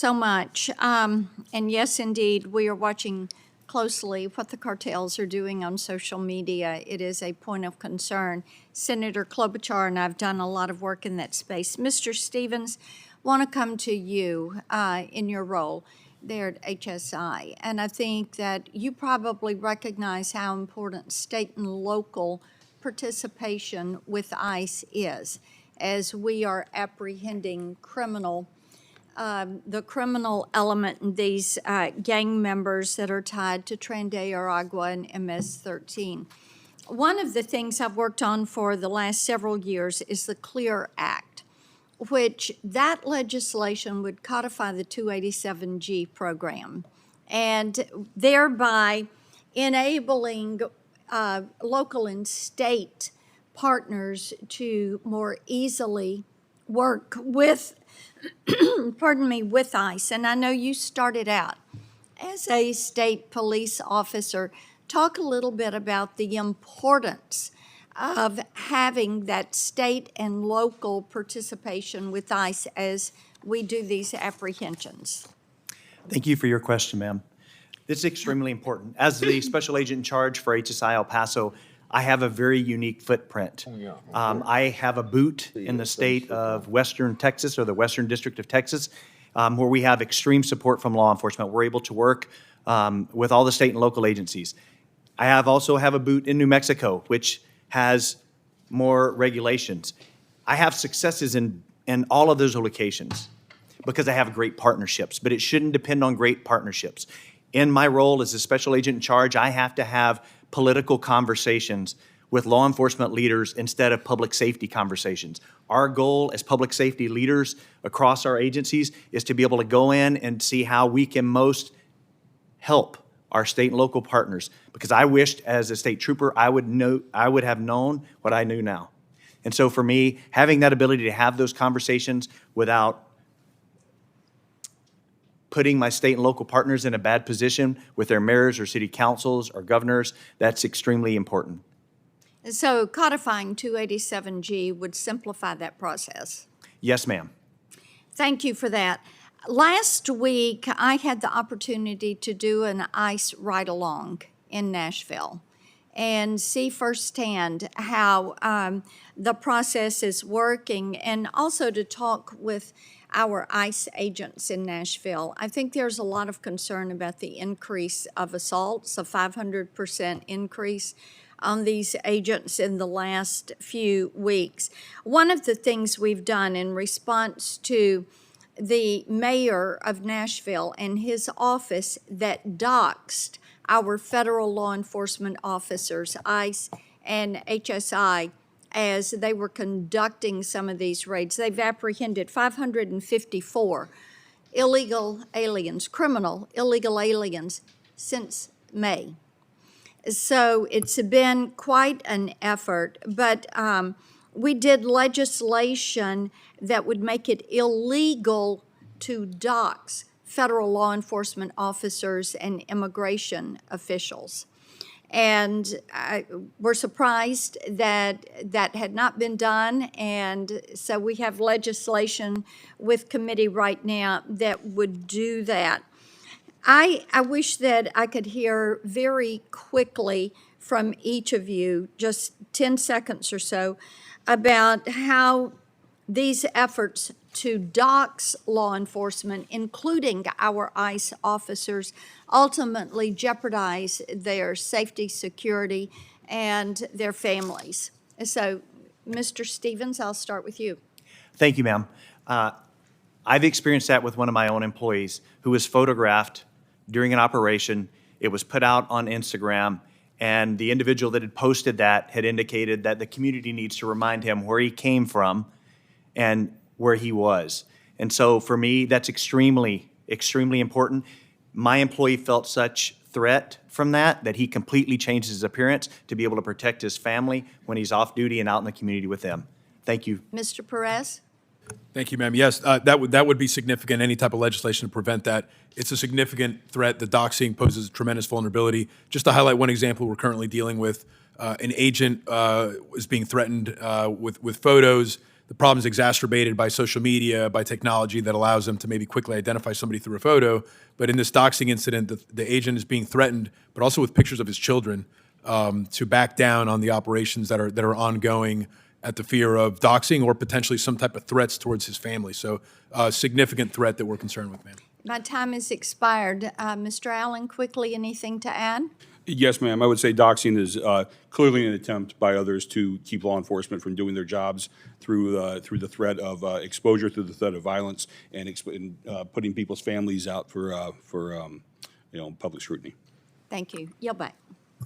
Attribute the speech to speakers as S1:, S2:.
S1: so much. And yes, indeed, we are watching closely what the cartels are doing on social media. It is a point of concern. Senator Klobuchar and I have done a lot of work in that space. Mr. Stevens, want to come to you in your role there at HSI. And I think that you probably recognize how important state and local participation with ICE is as we are apprehending the criminal element in these gang members that are tied to Tren de Aragua and MS-13. One of the things I've worked on for the last several years is the CLEAR Act, which that legislation would codify the 287G program and thereby enabling local and state partners to more easily work with, with ICE. And I know you started out as a state police officer. Talk a little bit about the importance of having that state and local participation with ICE as we do these apprehensions.
S2: Thank you for your question, ma'am. This is extremely important. As the special agent in charge for HSI El Paso, I have a very unique footprint. I have a boot in the state of Western Texas, or the Western District of Texas, where we have extreme support from law enforcement. We're able to work with all the state and local agencies. I also have a boot in New Mexico, which has more regulations. I have successes in all of those locations because I have great partnerships, but it shouldn't depend on great partnerships. In my role as a special agent in charge, I have to have political conversations with law enforcement leaders instead of public safety conversations. Our goal as public safety leaders across our agencies is to be able to go in and see how we can most help our state and local partners, because I wished as a state trooper I would have known what I knew now. And so for me, having that ability to have those conversations without putting my state and local partners in a bad position with their mayors or city councils or governors, that's extremely important.
S1: So codifying 287G would simplify that process.
S2: Yes, ma'am.
S1: Thank you for that. Last week, I had the opportunity to do an ICE ride-along in Nashville and see firsthand how the process is working, and also to talk with our ICE agents in Nashville. I think there's a lot of concern about the increase of assaults, a 500% increase on these agents in the last few weeks. One of the things we've done in response to the mayor of Nashville and his office that doxed our federal law enforcement officers, ICE and HSI, as they were conducting some of these raids. They've apprehended 554 illegal aliens, criminal illegal aliens, since May. So it's been quite an effort, but we did legislation that would make it illegal to dox federal law enforcement officers and immigration officials. And we're surprised that that had not been done, and so we have legislation with committee right now that would do that. I wish that I could hear very quickly from each of you, just 10 seconds or so, about how these efforts to dox law enforcement, including our ICE officers, ultimately jeopardize their safety, security, and their families. So, Mr. Stevens, I'll start with you.
S2: Thank you, ma'am. I've experienced that with one of my own employees who was photographed during an operation. It was put out on Instagram, and the individual that had posted that had indicated that the community needs to remind him where he came from and where he was. And so for me, that's extremely, extremely important. My employee felt such threat from that he completely changed his appearance to be able to protect his family when he's off duty and out in the community with them. Thank you.
S1: Mr. Perez?
S3: Thank you, ma'am. Yes, that would be significant, any type of legislation to prevent that. It's a significant threat. The doxing poses a tremendous vulnerability. Just to highlight one example we're currently dealing with, an agent is being threatened with photos The problem is exacerbated by social media, by technology that allows them to maybe quickly identify somebody through a photo. But in this doxing incident, the agent is being threatened, but also with pictures of his children, to back down on the operations that are ongoing at the fear of doxing or potentially some type of threats towards his family. So a significant threat that we're concerned with, ma'am.
S1: My time has expired. Mr. Allen, quickly, anything to add?
S4: Yes, ma'am. I would say doxing is clearly an attempt by others to keep law enforcement from doing their jobs through the threat of exposure, through the threat of violence, and putting people's families out for public scrutiny.
S1: Thank you. Yield back.